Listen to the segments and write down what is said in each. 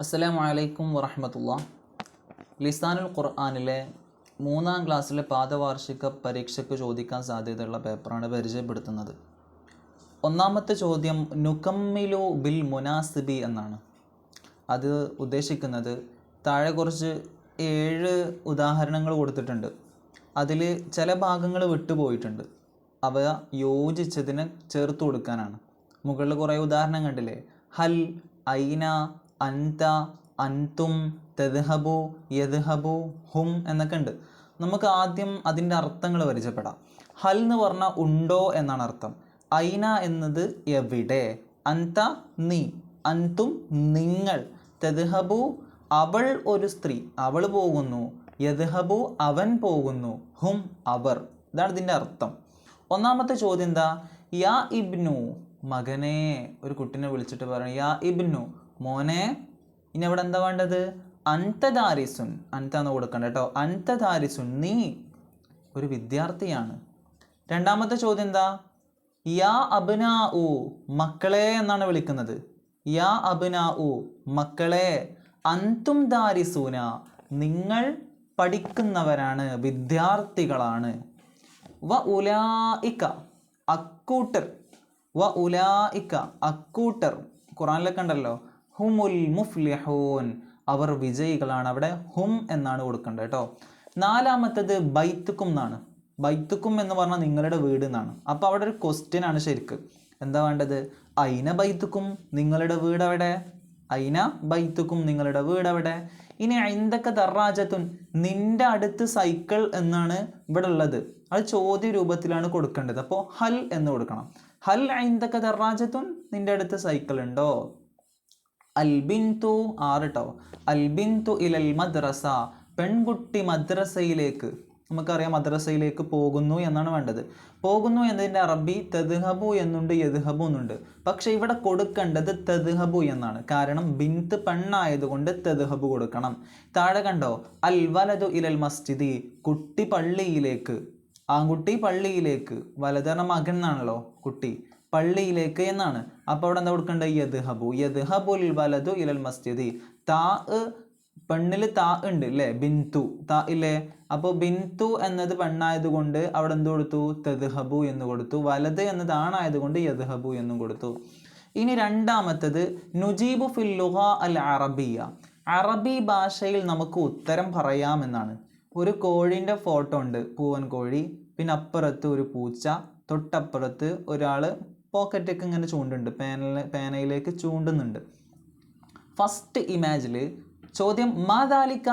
അസ്സലാമു അലൈക്കും വറഹ്മത്തുള്ളാഹി. ലിസാനുൽ ഖുർആനിലെ 3-ാം ക്ലാസ്സിലെ പാദവാർഷിക പരീക്ഷയ്ക്ക് ചോദിക്കാൻ സാധ്യതയുള്ള പേപ്പറാണ് പരിചയപ്പെടുത്തുന്നത്. ഒന്നാമത്തെ ചോദ്യം നുകമ്മിലു ബിൽ മുനാസിബി എന്നാണ്. അത് ഉദ്ദേശിക്കുന്നത് താഴെ കുറച്ച് 7 ഉദാഹരണങ്ങൾ കൊടുത്തിട്ടുണ്ട്. അതിൽ ചില ഭാഗങ്ങൾ വിട്ടുപോയിട്ടുണ്ട്. അവ യോജിച്ചതിനെ ചേർത്ത് കൊടുക്കാനാണ്. മുകളിൽ കുറേ ഉദാഹരണം കണ്ടില്ലേ? ഹൽ, ഐന, അൻത, അൻതും, തദ്ഹബു, യദ്ഹബു, ഹും എന്നൊക്കെ ഉണ്ട്. നമുക്ക് ആദ്യം അതിൻ്റെ അർത്ഥങ്ങൾ പരിചയപ്പെടാം. ഹൽ എന്ന് പറഞ്ഞാൽ ഉണ്ടോ എന്നാണ് അർത്ഥം. ഐന എന്നത് എവിടെ, അൻത നീ, അൻതും നിങ്ങൾ, തദ്ഹബു അവൾ ഒരു സ്ത്രീ, അവൾ പോകുന്നു, യദ്ഹബു അവൻ പോകുന്നു, ഹും അവർ. ഇതാണ് ഇതിൻ്റെ അർത്ഥം. ഒന്നാമത്തെ ചോദ്യം എന്താ? യാ ഇബ്നു മകനെ, ഒരു കുട്ടിനെ വിളിച്ചിട്ട് പറയണം യാ ഇബ്നു മോനെ. ഇനി അവിടെ എന്താ വേണ്ടത്? അൻത ദാരിസുൻ, അൻത എന്ന് കൊടുക്കണ്ട കേട്ടോ. അൻത ദാരിസുൻ നീ ഒരു വിദ്യാർത്ഥിയാണ്. രണ്ടാമത്തെ ചോദ്യം എന്താ? യാ അബ്നാ ഉ മക്കളെ എന്നാണ് വിളിക്കുന്നത്. യാ അബ്നാ ഉ മക്കളെ. അൻതും ദാരിസൂന നിങ്ങൾ പഠിക്കുന്നവരാണ്, വിദ്യാർത്ഥികളാണ്. വ ഉലായിക അക്കൂട്ടർ, വ ഉലായിക അക്കൂട്ടർ ഖുറാനിലൊക്കെ ഉണ്ടല്ലോ. ഹുമുൽ മുഫ്ലിഹൂൻ അവർ വിജയികളാണ്. അവിടെ ഹും എന്നാണ് കൊടുക്കേണ്ടത് കേട്ടോ. നാലാമത്തത് ബൈത്തുക്കും എന്നാണ്. ബൈത്തുക്കും എന്ന് പറഞ്ഞാൽ നിങ്ങളുടെ വീട് എന്നാണ്. അപ്പോൾ അവിടെ ഒരു ക്വസ്റ്റ്യൻ ആണ് ശരിക്ക്. എന്താ വേണ്ടത്? ഐന ബൈത്തുക്കും നിങ്ങളുടെ വീട് എവിടെ? ഐന ബൈത്തുക്കും നിങ്ങളുടെ വീട് എവിടെ? ഇനി ഐന്ദക്ക ദറാജത്തുൻ നിന്റെ അടുത്ത് സൈക്കിൾ എന്നാണ് ഇവിടെ ഉള്ളത്. അത് ചോദ്യ രൂപത്തിലാണ് കൊടുക്കേണ്ടത്. അപ്പോൾ ഹൽ എന്ന് കൊടുക്കണം. ഹൽ ഐന്ദക്ക ദറാജത്തുൻ നിന്റെ അടുത്ത് സൈക്കിൾ ഉണ്ടോ? അൽബിന്തു 6 ട്ടോ. അൽബിന്തു ഇലൽ മദ്രസ പെൺകുട്ടി മദ്രസയിലേക്ക്. നമുക്കറിയാം മദ്രസയിലേക്ക് പോകുന്നു എന്നാണ് വേണ്ടത്. പോകുന്നു എന്നതിൻ്റെ അറബി തദ്ഹബു എന്നുണ്ട്, യദ്ഹബു എന്നുണ്ട്. പക്ഷെ ഇവിടെ കൊടുക്കേണ്ടത് തദ്ഹബു എന്നാണ്. കാരണം ബിന്ത് പെണ്ണായതുകൊണ്ട് തദ്ഹബു കൊടുക്കണം. താഴെ കണ്ടോ? അൽ വലതു ഇലൽ മസ്ജിദി കുട്ടി പള്ളിയിലേക്ക്, ആൺകുട്ടി പള്ളിയിലേക്ക്. വലതറ മകൻ എന്നാണല്ലോ, കുട്ടി പള്ളിയിലേക്ക് എന്നാണ്. അപ്പോൾ അവിടെ എന്താ കൊടുക്കേണ്ടത്? യദ്ഹബു, യദ്ഹബുൽ വലതു ഇലൽ മസ്ജിദി. താ പെണ്ണിൽ താ ഉണ്ട് അല്ലേ? ബിന്തു താ ഇല്ലേ? അപ്പോൾ ബിന്തു എന്നത് പെണ്ണായതുകൊണ്ട് അവിടെ എന്ത് കൊടുത്തു? തദ്ഹബു എന്ന് കൊടുത്തു. വലത് എന്നത് ആണായതുകൊണ്ട് യദ്ഹബു എന്നും കൊടുത്തു. ഇനി രണ്ടാമത്തത് നുജീബു ഫിൽ ലുഗ അൽ അറബിയ അറബി ഭാഷയിൽ നമുക്ക് ഉത്തരം പറയാമെന്നാണ്. ഒരു കോഴീൻ്റെ ഫോട്ടോ ഉണ്ട്, പൂവൻ കോഴി. പിന്നെ അപ്പുറത്ത് ഒരു പൂച്ച, തൊട്ടപ്പുറത്ത് ഒരാൾ പോക്കറ്റൊക്കെ ഇങ്ങനെ ചൂണ്ടുണ്ട്, പേനയിലേക്ക് ചൂണ്ടുന്നുണ്ട്. ഫസ്റ്റ് ഇമേജിൽ ചോദ്യം മാദാലിക്ക,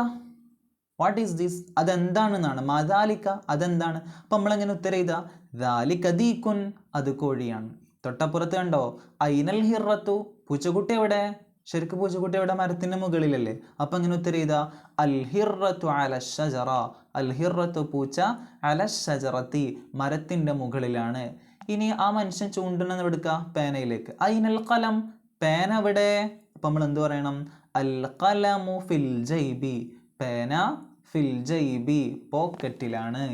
വാട്ട് ഈസ് ദിസ്? അതെന്താണെന്നാണ്. മാദാലിക്ക അതെന്താണ്? അപ്പം നമ്മളെങ്ങനെ ഉത്തരം ചെയ്താ? ദാലിക ദീക്കുൻ അത് കോഴിയാണ്. തൊട്ടപ്പുറത്ത് കണ്ടോ? ഐനൽ ഹിറത്തു പൂച്ചക്കുട്ടി എവിടെ? ശരിക്കും പൂച്ചക്കുട്ടി എവിടെ? മരത്തിൻ്റെ മുകളിലല്ലേ. അപ്പം എങ്ങനെ ഉത്തരം ചെയ്താ? അൽ ഹിറത്തു അല ഷജറ അൽ ഹിറത്തു പൂച്ച അല ഷജറത്തി മരത്തിൻ്റെ മുകളിലാണ്. ഇനി ആ മനുഷ്യൻ ചൂണ്ടണെന്ന് എടുക്കുക പേനയിലേക്ക്. ഐനൽ ഖലം പേന എവിടെ? അപ്പം നമ്മൾ എന്ത് പറയണം? അൽ ഖലമു ഫിൽ ജൈബി പേന ഫിൽ ജൈബി പോക്കറ്റിലാണ്.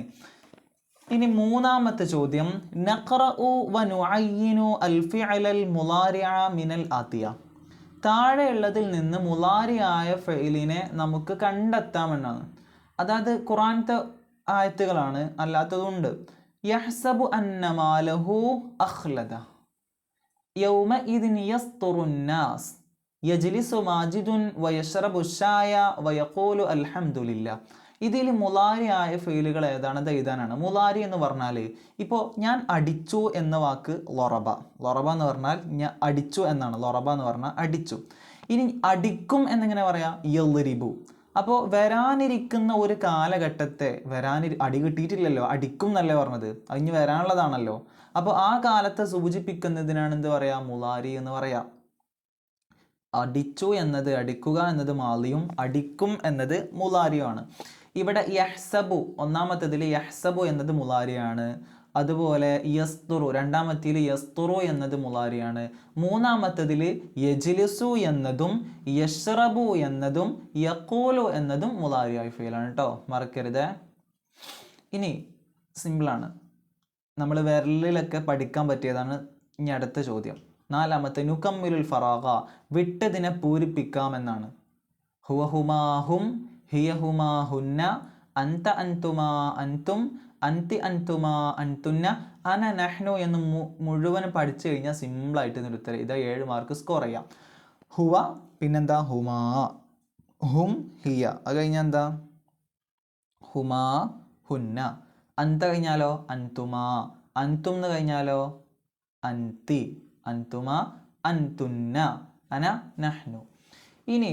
ഇനി മൂന്നാമത്തെ ചോദ്യം നഖറഉ വ നുഅയ്യിനു അൽ ഫിഅലൽ മുളാരിഅ മിനൽ ആതിയ താഴെയുള്ളതിൽ നിന്ന് മുളാരിയായ ഫഇലിനെ നമുക്ക് കണ്ടെത്താമെന്നാണ്. അതായത് ഖുർആനത്തെ ആയത്തുകളാണ്, അല്ലാത്തതുണ്ട്. യഹ്സബു അന്ന മാലഹു അഖ്ലദ യൗമഇദിൻ യസ്തുറുൻ നാസ് യജ്ലിസു മാജിദുൻ വയശ്റബു ഷായ വയഖൂലു അൽഹംദുലില്ലാ. ഇതിൽ മുളാരിയായ ഫീലുകൾ ഏതാണെന്ന് എഴുതാനാണ്. മുളാരി എന്ന് പറഞ്ഞാൽ ഇപ്പോൾ ഞാൻ അടിച്ചു എന്ന വാക്ക് ലൊറബ. ലൊറബ എന്ന് പറഞ്ഞാൽ ഞാൻ അടിച്ചു എന്നാണ്. ലൊറബ എന്ന് പറഞ്ഞാൽ അടിച്ചു. ഇനി അടിക്കും എന്നിങ്ങനെ പറയാം യദ്രിബു. അപ്പോൾ വരാനിരിക്കുന്ന ഒരു കാലഘട്ടത്തെ അടി കിട്ടിയിട്ടില്ലല്ലോ, അടിക്കും എന്നല്ലേ പറഞ്ഞത്, അതിന് വരാനുള്ളതാണല്ലോ. അപ്പോൾ ആ കാലത്തെ സൂചിപ്പിക്കുന്നതിനാണ് എന്ത് പറയാ? മുളാരി എന്ന് പറയാം. അടിച്ചു എന്നത്, അടിക്കുക എന്നത് മാലിയും അടിക്കും എന്നത് മുളാരിയുമാണ്. ഇവിടെ യഹ്സബു ഒന്നാമത്തേതിൽ യഹ്സബു എന്നത് മുളാരിയാണ്. അതുപോലെ യസ്തുറു രണ്ടാമത്തേതിൽ യസ്തുറു എന്നത് മുളാരിയാണ്. മൂന്നാമത്തേതിൽ യജ്ലിസു എന്നതും യശ്റബു എന്നതും യഖൂലു എന്നതും മുളാരിയായ ഫീലാണ് കേട്ടോ, മറക്കരുത്. ഇനി സിമ്പിളാണ്, നമ്മൾ വിരലിലൊക്കെ പഠിക്കാൻ പറ്റിയതാണ്. ഇനി അടുത്ത ചോദ്യം നാലാമത്തെ നുകമ്മിലുൽ ഫറാഗ വിട്ടതിനെ പൂരിപ്പിക്കാമെന്നാണ്. ഹുവ ഹുമാ ഹും, ഹിയ ഹുമാ ഹുന്ന, അന്ത അൻതുമാ അൻതും, അന്തി അൻതുമാ അൻതുന്ന, അന നഹ്നു എന്ന് മുഴുവനും പഠിച്ചു കഴിഞ്ഞാൽ സിമ്പിളായിട്ട് ഇതിൻ്റെ ഉത്തരം ഇതാ 7 മാർക്ക് സ്കോർ ചെയ്യാം. ഹുവ പിന്നെന്താ ഹുമാ, ഹും ഹിയ, അത് കഴിഞ്ഞാൽ എന്താ ഹുമാ ഹുന്ന, അന്ത കഴിഞ്ഞാലോ അൻതുമാ, അൻതും എന്ന് കഴിഞ്ഞാലോ അൻതി, അൻതുമാ അൻതുന്ന, അന നഹ്നു. ഇനി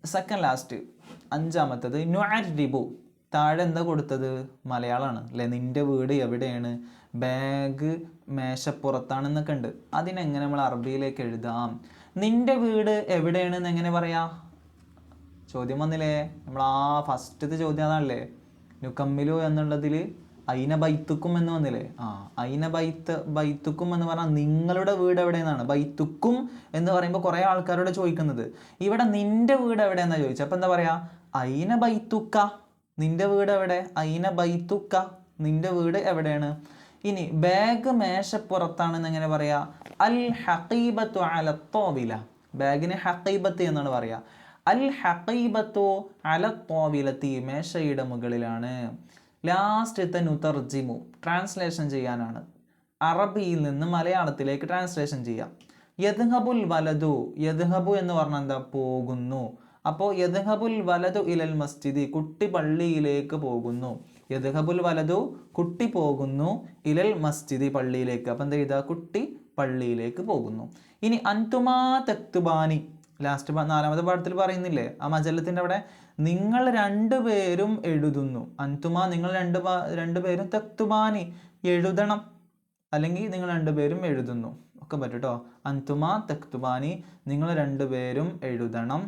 സെക്കൻഡ് ലാസ്റ്റ് 5-മത്തത് നുഅർരിബു. താഴെ എന്താ കൊടുത്തത്? മലയാളമാണ് അല്ലേ. നിൻ്റെ വീട് എവിടെയാണ്? ബാഗ് മേശപ്പുറത്താണെന്നൊക്കെ ഉണ്ട്. അതിനെങ്ങനെ നമ്മൾ അറബിയിലേക്ക് എഴുതാം? നിൻ്റെ വീട് എവിടെയാണെന്ന് എങ്ങനെ പറയാം? ചോദ്യം വന്നില്ലേ? നമ്മൾ ഫസ്റ്റത്തെ ചോദ്യം അതാണല്ലേ, നുക്കമ്മിലു എന്നുള്ളതിൽ ഐന ബൈത്തുക്കും എന്ന് വന്നില്ലേ? ഐന ബൈത്തുക്കും എന്ന് പറഞ്ഞാൽ നിങ്ങളുടെ വീട് എവിടെയെന്നാണ്. ബൈത്തുക്കും എന്ന് പറയുമ്പോൾ കുറേ ആൾക്കാരോട് ചോദിക്കുന്നത്. ഇവിടെ നിൻ്റെ വീട് എവിടെയെന്നാണ് ചോദിച്ചത്. അപ്പം എന്താ പറയുക? ഐന ബൈത്തുക്ക, നിൻ്റെ വീട് എവിടെ? ഐന ബൈത്തുക്ക, നിൻ്റെ വീട് എവിടെയാണ്? ഇനി ബാഗ് മേശപ്പുറത്താണെന്ന് എങ്ങനെ പറയാ? അൽ ഹഖീബത്തു അല ത്വാവില. ബാഗിന് ഹഖീബത്ത് എന്നാണ് പറയുക. അൽ ഹഖീബത്തു അല ത്വാവിലത്തി, മേശയുടെ മുകളിലാണ്. ലാസ്റ്റത്തെ നുതർജിമു, ട്രാൻസ്ലേഷൻ ചെയ്യാനാണ്. അറബിയിൽ നിന്ന് മലയാളത്തിലേക്ക് ട്രാൻസ്ലേഷൻ ചെയ്യാം. യദ്ഹബുൽ വലതു, യദ്ഹബു എന്ന് പറഞ്ഞാൽ എന്താ? പോകുന്നു. അപ്പോൾ യദ്ഹബുൽ വലതു ഇലൽ മസ്ജിദി, കുട്ടി പള്ളിയിലേക്ക് പോകുന്നു. യദ്ഹബുൽ വലതു, കുട്ടി പോകുന്നു, ഇലൽ മസ്ജിദി, പള്ളിയിലേക്ക്. അപ്പം എന്താ ചെയ്താൽ? കുട്ടി പള്ളിയിലേക്ക് പോകുന്നു. ഇനി അൻതുമാ തക്തുബാനി, ലാസ്റ്റ് 4-മത്തെ പാഠത്തിൽ പറയുന്നില്ലേ ആ മജല്ലത്തിൻ്റെ അവിടെ, നിങ്ങൾ രണ്ടുപേരും എഴുതുന്നു. അൻതുമാ, നിങ്ങൾ രണ്ടുപേരും, തക്തുബാനി എഴുതണം, അല്ലെങ്കിൽ നിങ്ങൾ രണ്ടുപേരും എഴുതുന്നു ഒക്കെ പറ്റും കേട്ടോ. അൻതുമാ തക്തുബാനി, നിങ്ങൾ രണ്ടുപേരും എഴുതണം,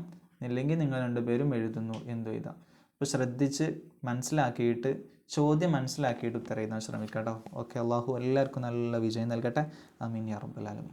അല്ലെങ്കിൽ നിങ്ങൾ രണ്ടുപേരും എഴുതുന്നു എന്തു എഴുതാം. അപ്പോൾ ശ്രദ്ധിച്ച് മനസ്സിലാക്കിയിട്ട്, ചോദ്യം മനസ്സിലാക്കിയിട്ട് ഉത്തരം എഴുതാൻ ശ്രമിക്കാം കേട്ടോ. ഓക്കെ, അള്ളാഹു എല്ലാവർക്കും നല്ല വിജയം നൽകട്ടെ. ആമീൻ യാ റബ്ബൽ ആലമീൻ.